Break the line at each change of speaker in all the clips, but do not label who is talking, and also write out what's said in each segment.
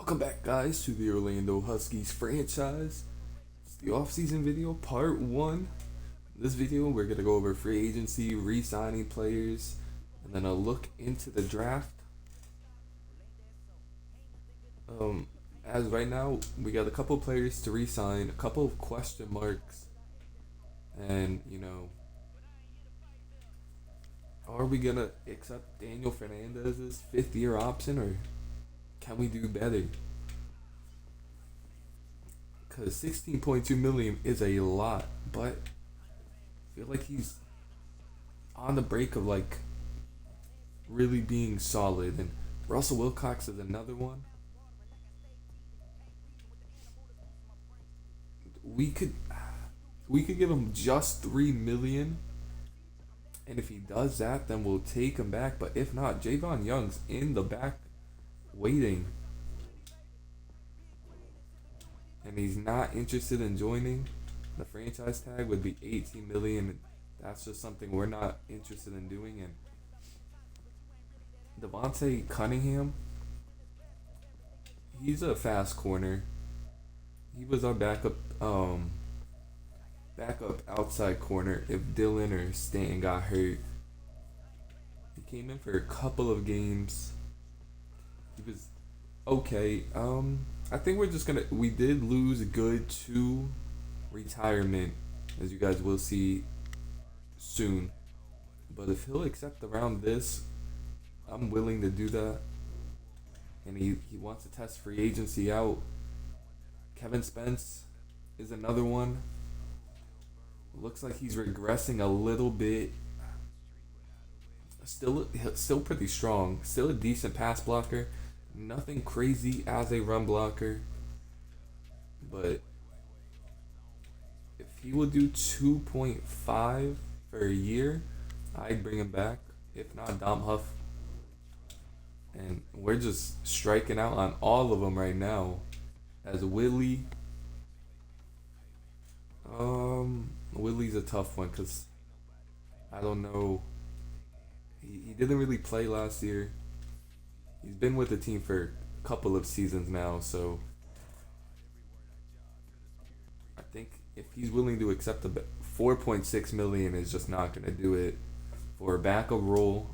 Welcome back, guys, to the Orlando Huskies franchise. It's the offseason video, part one. In this video, we're going to go over free agency, re signing players, and then a look into the draft. As right now, we got a couple players to re sign, a couple of question marks, and are we going to accept Daniel Fernandez's 5th-year option, or can we do better? Because 16.2 million is a lot, but I feel like he's on the break of really being solid. And Russell Wilcox is another one. We could give him just 3 million, and if he does that, then we'll take him back. But if not, Javon Young's in the back waiting, and he's not interested in joining. The franchise tag would be 18 million. That's just something we're not interested in doing. And Devontae Cunningham, he's a fast corner. He was our backup outside corner if Dylan or Stanton got hurt. He came in for a couple of games. He was okay. I think we did lose Good to retirement, as you guys will see soon. But if he'll accept around this, I'm willing to do that. And he wants to test free agency out. Kevin Spence is another one. Looks like he's regressing a little bit. Still pretty strong. Still a decent pass blocker. Nothing crazy as a run blocker. But if he will do 2.5 for a year, I'd bring him back. If not, Dom Huff. And we're just striking out on all of them right now. As Willie. Willie's a tough one because I don't know. He didn't really play last year. He's been with the team for a couple of seasons now, so I think if he's willing to accept the 4.6 million is just not gonna do it for a backup role.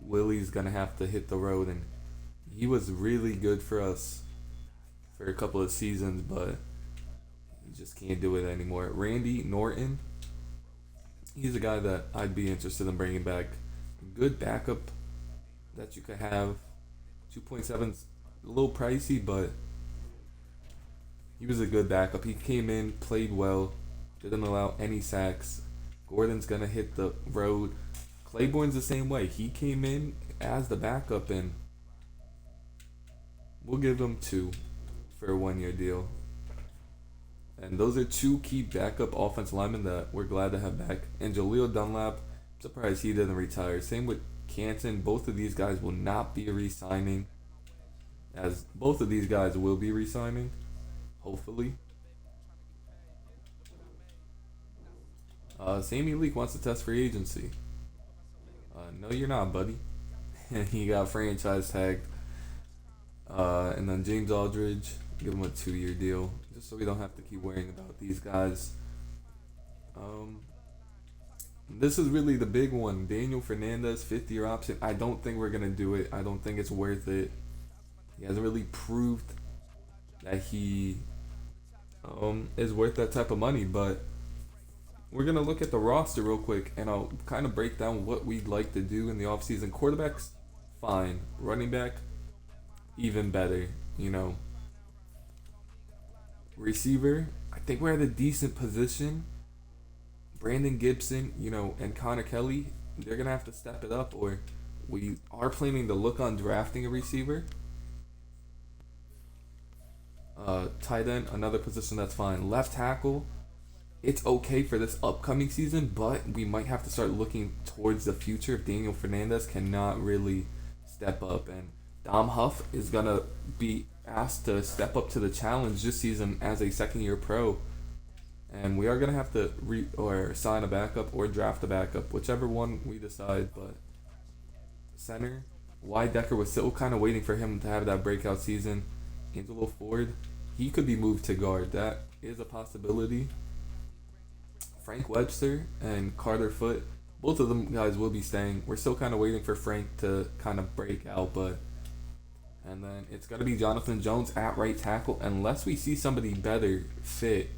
Willie's gonna have to hit the road, and he was really good for us for a couple of seasons, but he just can't do it anymore. Randy Norton, he's a guy that I'd be interested in bringing back. Good backup that you could have. 2.7's a little pricey, but he was a good backup. He came in, played well, didn't allow any sacks. Gordon's gonna hit the road. Claiborne's the same way. He came in as the backup, and we'll give him 2 for a 1-year deal. And those are 2 key backup offensive linemen that we're glad to have back. And Jaleel Dunlap, I'm surprised he didn't retire. Same with Canton. Both of these guys will not be re-signing, as both of these guys will be re-signing, hopefully. Sammy Leak wants to test free agency. No, you're not, buddy. He got franchise tagged. And then James Aldridge, give him a 2-year deal, just so we don't have to keep worrying about these guys. This is really the big one. Daniel Fernandez, 5th-year option. I don't think we're going to do it. I don't think it's worth it. He hasn't really proved that he is worth that type of money. But we're going to look at the roster real quick, and I'll kind of break down what we'd like to do in the offseason. Quarterbacks, fine. Running back, even better, Receiver, I think we're at a decent position. Brandon Gibson, and Connor Kelly, they're going to have to step it up, or we are planning to look on drafting a receiver. Tight end, another position that's fine. Left tackle, it's okay for this upcoming season, but we might have to start looking towards the future if Daniel Fernandez cannot really step up. And Dom Huff is going to be asked to step up to the challenge this season as a second-year pro. And we are going to have to sign a backup or draft a backup, whichever one we decide. But center, Decker was still kind of waiting for him to have that breakout season. Angelo Ford, he could be moved to guard. That is a possibility. Frank Webster and Carter Foote, both of them guys will be staying. We're still kind of waiting for Frank to kind of break out, but and then it's gonna be Jonathan Jones at right tackle unless we see somebody better fit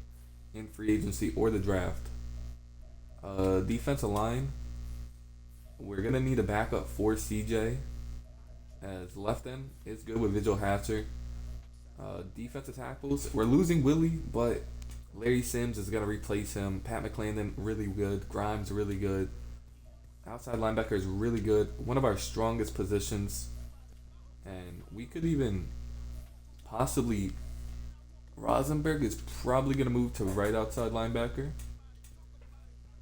in free agency or the draft. Defensive line, we're gonna need a backup for CJ, as left end is good with Vigil Hatcher. Defensive tackles, we're losing Willie, but Larry Sims is gonna replace him. Pat McClendon really good. Grimes really good. Outside linebacker is really good. One of our strongest positions, and we could even possibly. Rosenberg is probably gonna move to right outside linebacker,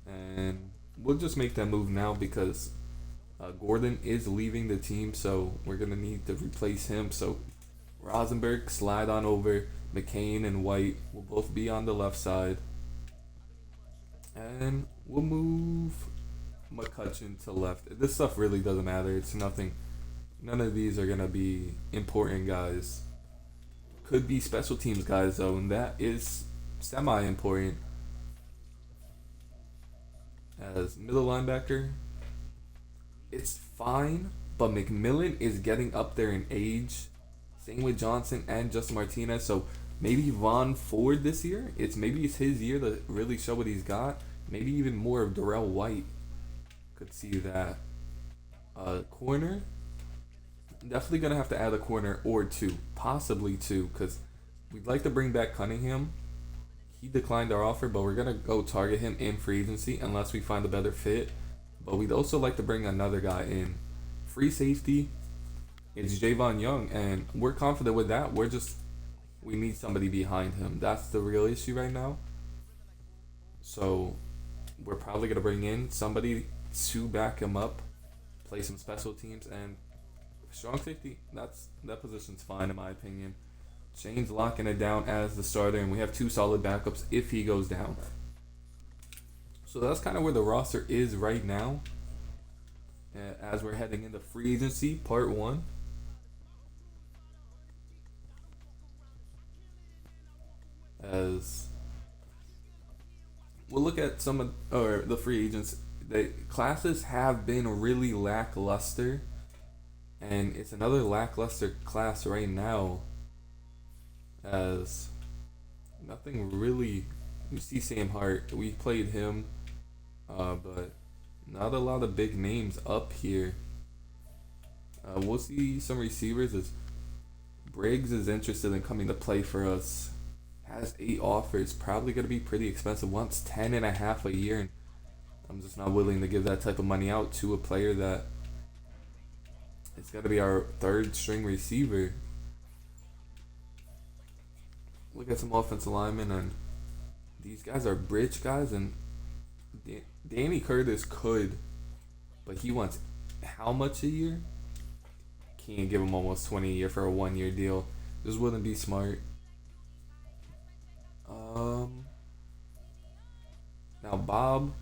and we'll just make that move now because Gordon is leaving the team, so we're gonna need to replace him. So Rosenberg slide on over. McCain and White will both be on the left side, and we'll move McCutcheon to left. This stuff really doesn't matter. It's nothing. None of these are gonna be important guys. Could be special teams guys though, and that is semi-important. As middle linebacker, it's fine, but McMillan is getting up there in age. Same with Johnson and Justin Martinez. So maybe Von Ford this year. Maybe it's his year to really show what he's got. Maybe even more of Darrell White. Could see that. Corner. Definitely gonna have to add a corner or two, possibly two, because we'd like to bring back Cunningham. He declined our offer, but we're gonna go target him in free agency unless we find a better fit. But we'd also like to bring another guy in. Free safety. It's Javon Young, and we're confident with that. We need somebody behind him. That's the real issue right now. So we're probably gonna bring in somebody to back him up, play some special teams, and strong safety. That position's fine in my opinion. Shane's locking it down as the starter, and we have two solid backups if he goes down. So that's kind of where the roster is right now, as we're heading into free agency part 1. As we'll look at some of the free agents, the classes have been really lackluster, and it's another lackluster class right now, as nothing really. You see Sam Hart, we played him, but not a lot of big names up here. We'll see some receivers, as Briggs is interested in coming to play for us. Has 8 offers, probably going to be pretty expensive. Wants 10.5 a year, and I'm just not willing to give that type of money out to a player that is going to be our 3rd string receiver. Look at some offensive linemen, and these guys are bridge guys, and Danny Curtis could, but he wants how much a year? Can't give him almost 20 a year for a 1-year deal. This wouldn't be smart. Now Bob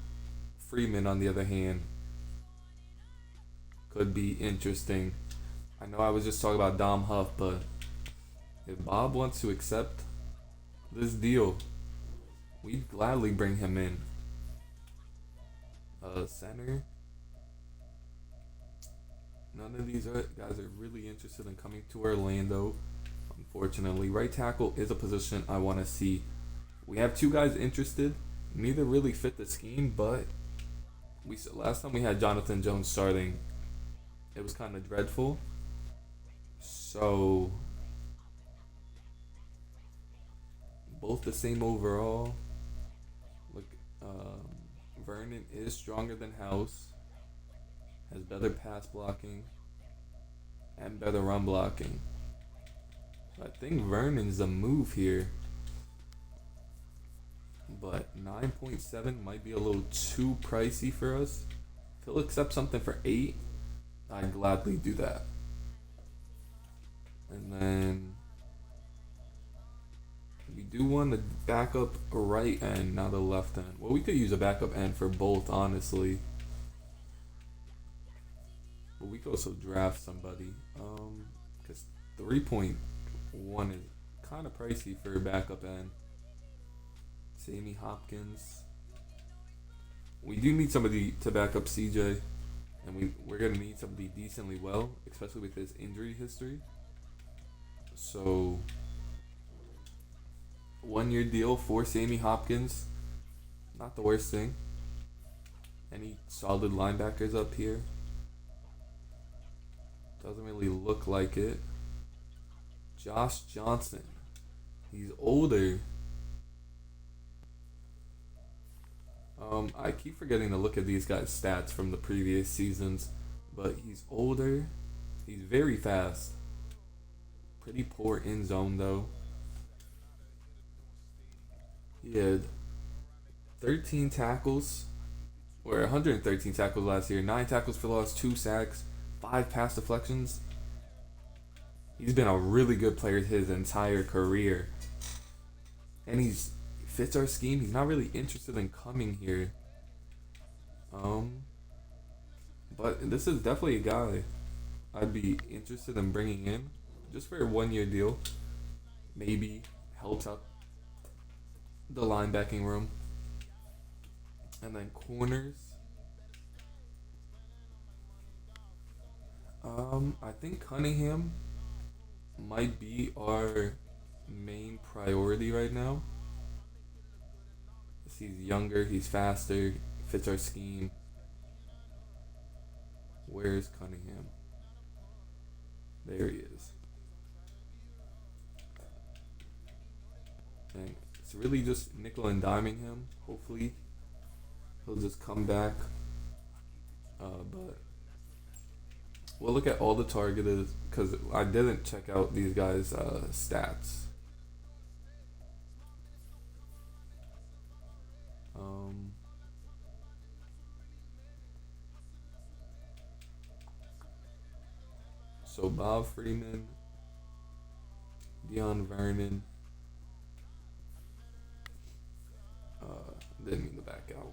Freeman, on the other hand, could be interesting. I know I was just talking about Dom Huff, but if Bob wants to accept this deal, we'd gladly bring him in. Center. None of these guys are really interested in coming to Orlando, unfortunately. Right tackle is a position I want to see. We have 2 guys interested. Neither really fit the scheme, but last time we had Jonathan Jones starting, it was kind of dreadful. So both the same overall. Look, Vernon is stronger than House, has better pass blocking and better run blocking. So I think Vernon's the move here, but 9.7 might be a little too pricey for us. If he'll accept something for 8, I'd gladly do that. And then we do want to back up a right end, not a left end. Well, we could use a backup end for both, honestly. But we could also draft somebody. Because one is kind of pricey for a backup end. Sammy Hopkins. We do need somebody to back up CJ, and we're gonna need somebody decently well, especially with his injury history. So 1 year deal for Sammy Hopkins, not the worst thing. Any solid linebackers up here? Doesn't really look like it. Josh Johnson. He's older. I keep forgetting to look at these guys' stats from the previous seasons, but he's older. He's very fast. Pretty poor in zone though. He had 13 tackles, or 113 tackles last year, 9 tackles for loss, 2 sacks, 5 pass deflections. He's been a really good player his entire career. And he's fits our scheme. He's not really interested in coming here. But this is definitely a guy I'd be interested in bringing in just for a 1 year deal. Maybe helps out the linebacking room. And then corners. I think Cunningham might be our main priority right now. He's younger, he's faster, fits our scheme. Where's Cunningham? There he is. And it's really just nickel and diming him. Hopefully, he'll just come back. But we'll look at all the targeted because I didn't check out these guys' stats. So Bob Freeman, Dion Vernon, didn't mean to back out.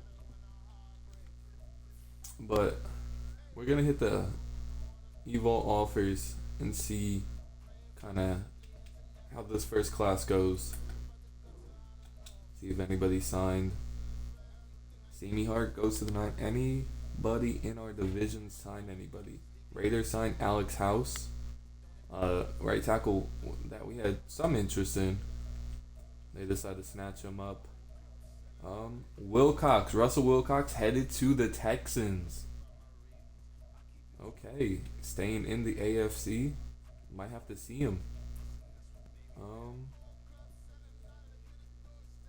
But we're gonna hit the Evolve offers and see kind of how this first class goes. See if anybody signed. Sammy Hart goes to the 9. Anybody in our division signed anybody? Raiders signed Alex House, right tackle that we had some interest in. They decided to snatch him up. Russell Wilcox headed to the Texans. Okay, staying in the AFC. Might have to see him.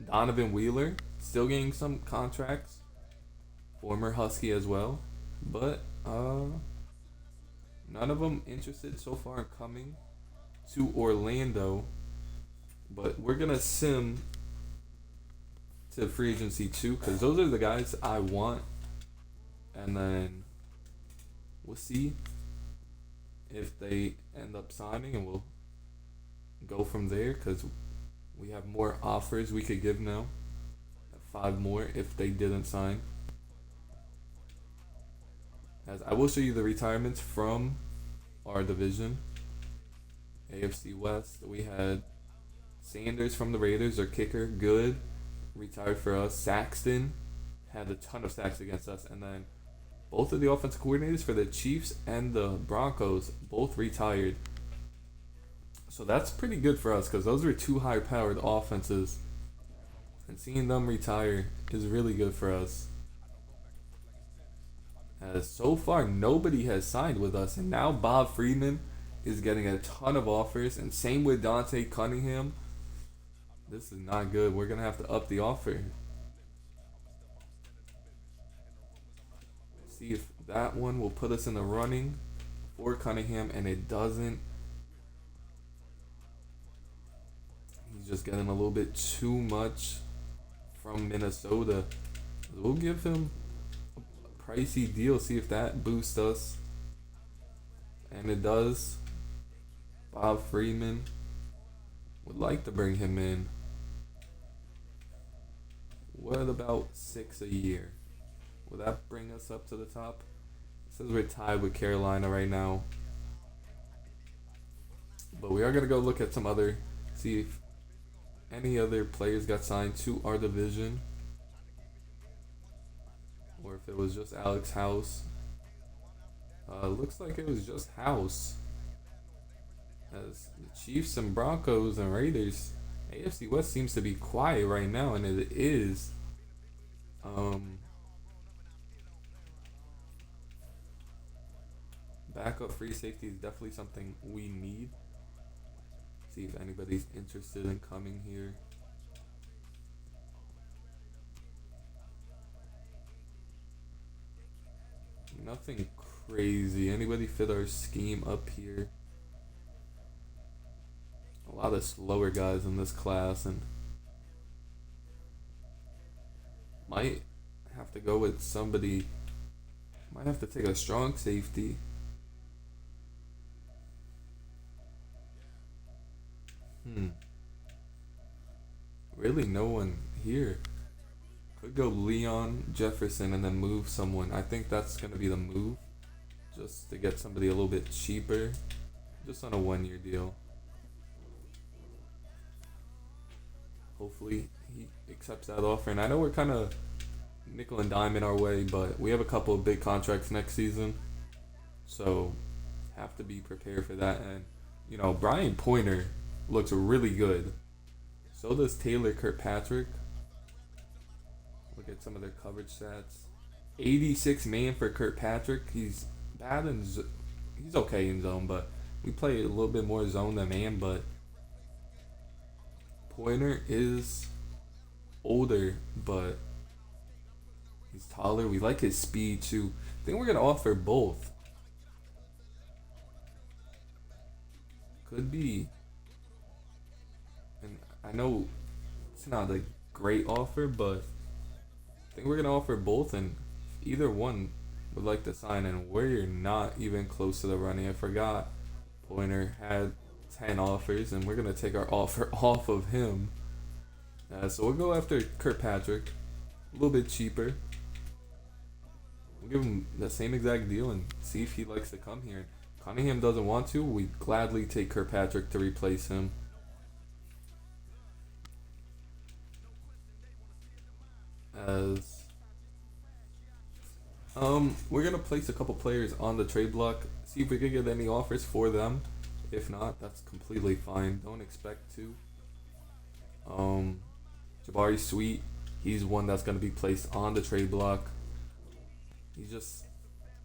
Donovan Wheeler still getting some contracts. Former Husky as well, but none of them interested so far in coming to Orlando. But we're gonna sim to free agency too, because those are the guys I want, and then we'll see if they end up signing, and we'll go from there. Because we have more offers we could give now. 5 more if they didn't sign. As I will show you the retirements from our division. AFC West, we had Sanders from the Raiders, our kicker, good, retired for us. Saxton had a ton of sacks against us, and then both of the offensive coordinators for the Chiefs and the Broncos both retired. So that's pretty good for us because those were 2 high-powered offenses, and seeing them retire is really good for us. As so far, nobody has signed with us, and now Bob Freeman is getting a ton of offers, and same with Dante Cunningham. This is not good. We're going to have to up the offer. See if that one will put us in the running for Cunningham, and it doesn't. He's just getting a little bit too much from Minnesota. We'll give him pricey deal, see if that boosts us, and it does. Bob Freeman, would like to bring him in. What about 6 a year? Will that bring us up to the top? It says we're tied with Carolina right now. But we are gonna go look at some other, see if any other players got signed to our division, or if it was just Alex House. Looks like it was just House. As the Chiefs and Broncos and Raiders, AFC West seems to be quiet right now, and it is. Um, Backup free safety is definitely something we need. See if anybody's interested in coming here. Nothing crazy. Anybody fit our scheme up here? A lot of slower guys in this class, and might have to go with somebody. Might have to take a strong safety. Hmm. Really, no one here. Could go Leon Jefferson and then move someone. I think that's gonna be the move, just to get somebody a little bit cheaper, just on a 1 year deal. Hopefully he accepts that offer. And I know we're kind of nickel and dime in our way, but we have a couple of big contracts next season, so have to be prepared for that. And Brian Pointer looks really good. So does Taylor Kirkpatrick. Look at some of their coverage stats. 86 man for Kirkpatrick. He's bad in he's okay in zone, but we play a little bit more zone than man. But Pointer is older, but he's taller. We like his speed too. I think we're gonna offer both. Could be. And I know it's not a great offer, but I think we're gonna offer both, and either one would like to sign, and we're not even close to the running. I forgot Pointer had 10 offers, and we're gonna take our offer off of him. So we'll go after Kirkpatrick, a little bit cheaper. We'll give him the same exact deal and see if he likes to come here. Cunningham doesn't want to. We'd gladly take Kirkpatrick to replace him. As we're gonna place a couple players on the trade block, see if we can get any offers for them. If not, that's completely fine. Don't expect to. Jabari Sweet, he's one that's gonna be placed on the trade block.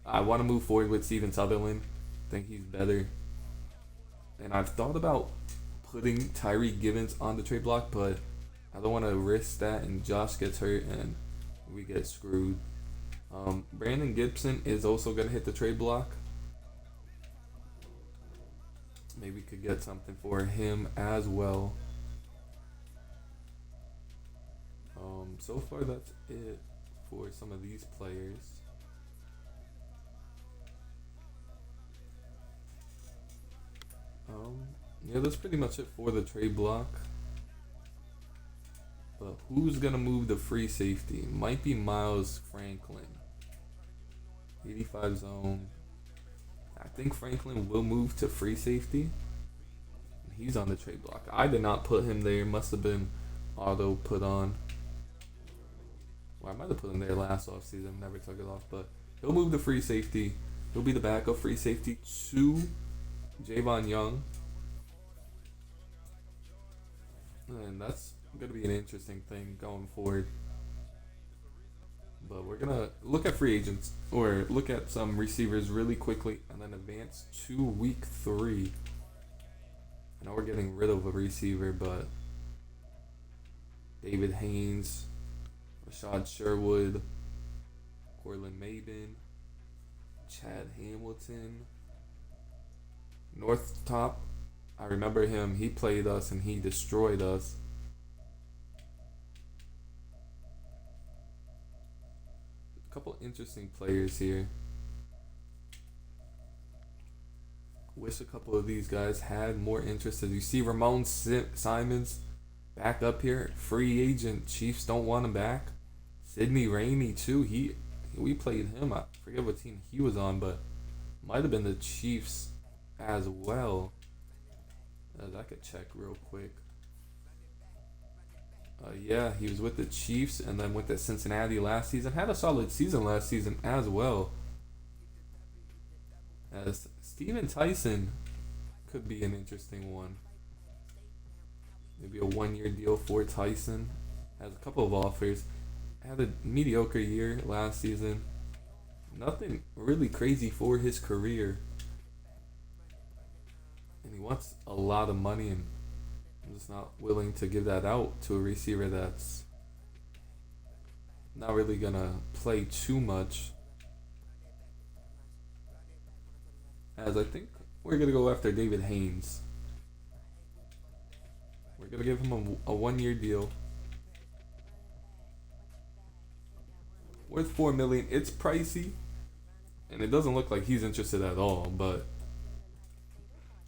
I want to move forward with Steven Sutherland. I think he's better. And I've thought about putting Tyree Givens on the trade block, but I don't want to risk that and Josh gets hurt and we get screwed. Brandon Gibson is also going to hit the trade block. Maybe we could get something for him as well. So far that's it for some of these players. Yeah, that's pretty much it for the trade block. But who's gonna move the free safety? Might be Miles Franklin. 85 zone. I think Franklin will move to free safety. He's on the trade block. I did not put him there. Must have been auto put on. Well, I might have put him there last offseason. Never took it off. But he'll move to free safety. He'll be the backup free safety to Javon Young. And that's going to be an interesting thing going forward. But we're going to look at free agents or look at some receivers really quickly and then advance to week 3. I know we're getting rid of a receiver, but David Haynes, Rashad Sherwood, Cortland Maben, Chad Hamilton, North Top. I remember him. He played us and he destroyed us. A couple interesting players here. Wish a couple of these guys had more interest. As you see, Ramon Simons back up here, free agent. Chiefs don't want him back. Sidney Rainey too. We played him. I forget what team he was on, but might have been the Chiefs as well. As I could check real quick. Yeah, he was with the Chiefs and then went to Cincinnati last season. Had a solid season last season as well. As Steven Tyson could be an interesting one. Maybe a 1 year deal for Tyson. Has a couple of offers. Had a mediocre year last season. Nothing really crazy for his career. And he wants a lot of money, and I'm just not willing to give that out to a receiver that's not really gonna play too much. As I think we're gonna go after David Haynes. We're gonna give him a 1 year deal worth 4 million. It's pricey, and it doesn't look like he's interested at all. But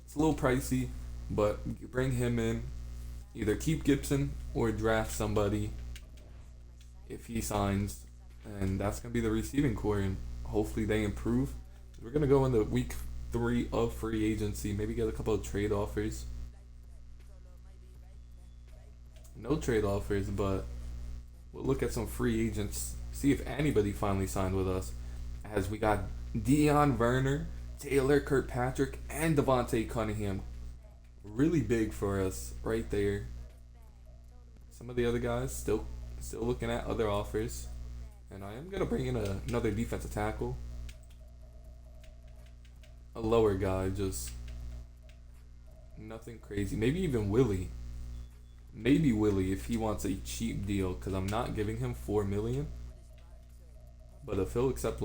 it's a little pricey. But you bring him in, either keep Gibson or draft somebody if he signs, and that's gonna be the receiving core, and hopefully they improve. We're gonna go into week 3 of free agency, maybe get a couple of trade offers. No trade offers, but we'll look at some free agents, see if anybody finally signed with us. As we got Dion Werner, Taylor Kirkpatrick, and Devontae Cunningham. Really big for us right there. Some of the other guys still looking at other offers. And I am gonna bring in another defensive tackle. A lower guy, just nothing crazy. Maybe even Willie. Maybe Willie if he wants a cheap deal, because I'm not giving him 4 million. But if he'll accept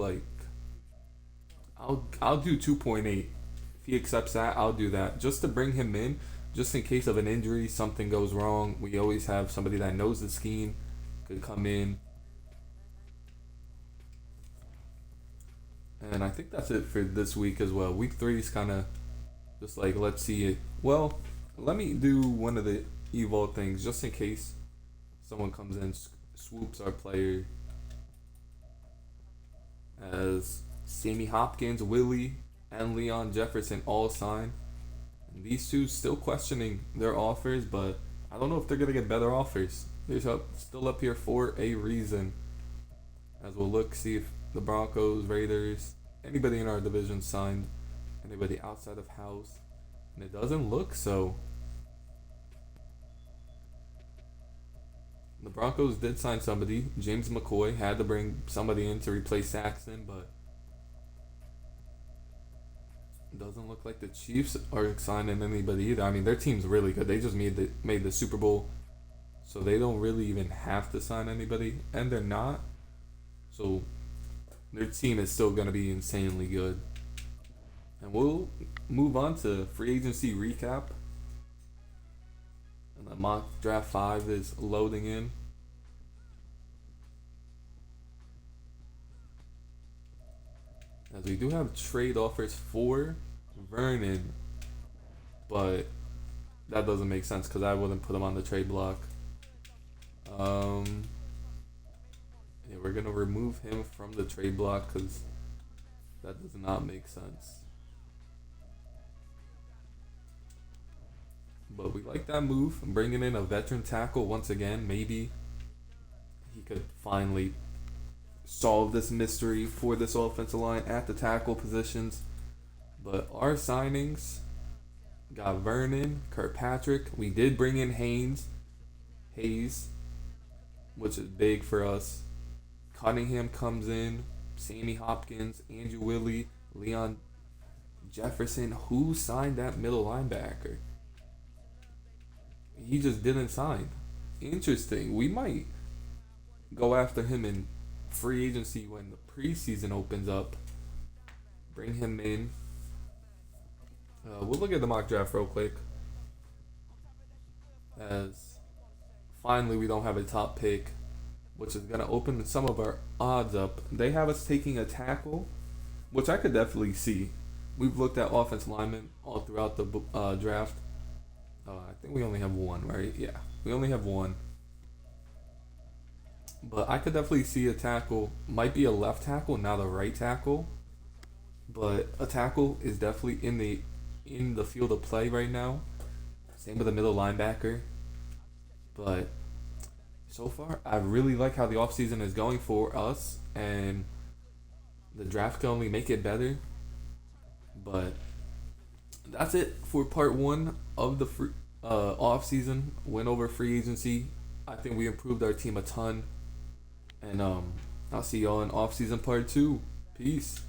I'll do 2.8. If he accepts that, I'll do that just to bring him in, just in case of an injury, something goes wrong. We always have somebody that knows the scheme could come in. And I think that's it for this week as well. Week 3 is kind of just like, let's see it. Well, let me do one of the Evolve things just in case someone comes in, swoops our player. As Sammy Hopkins, Willie, and Leon Jefferson all signed. And these two still questioning their offers, but I don't know if they're going to get better offers. They're still up here for a reason. As we'll look, see if the Broncos, Raiders, anybody in our division signed, anybody outside of house. And it doesn't look so. The Broncos did sign somebody. James McCoy had to bring somebody in to replace Saxon, but it doesn't look like the Chiefs are signing anybody either. I mean, their team's really good. They just made the Super Bowl, so they don't really even have to sign anybody, and they're not. So their team is still going to be insanely good. And we'll move on to free agency recap. And the mock draft 5 is loading in. As we do have trade offers for Vernon, but that doesn't make sense because I wouldn't put him on the trade block. Yeah, we're gonna remove him from the trade block because that does not make sense. But we like that move. Bringing in a veteran tackle once again. Maybe he could finally solve this mystery for this offensive line at the tackle positions. But our signings got Vernon, Kirkpatrick. We did bring in Hayes, which is big for us. Cunningham comes in. Sammy Hopkins, Andrew Willie, Leon Jefferson. Who signed that middle linebacker? He just didn't sign. Interesting. We might go after him in free agency when the preseason opens up. Bring him in. We'll look at the mock draft real quick. As finally we don't have a top pick, which is going to open some of our odds up. They have us taking a tackle, which I could definitely see. We've looked at offensive linemen all throughout the draft. I think we only have one, right? Yeah, we only have one. But I could definitely see a tackle. Might be a left tackle, not a right tackle. But a tackle is definitely in the field of play right now. Same with the middle linebacker. But so far, I really like how the offseason is going for us, and the draft can only make it better. But that's it for part one of the off season. Went over free agency. I think we improved our team a ton, and I'll see y'all in off season part two. Peace.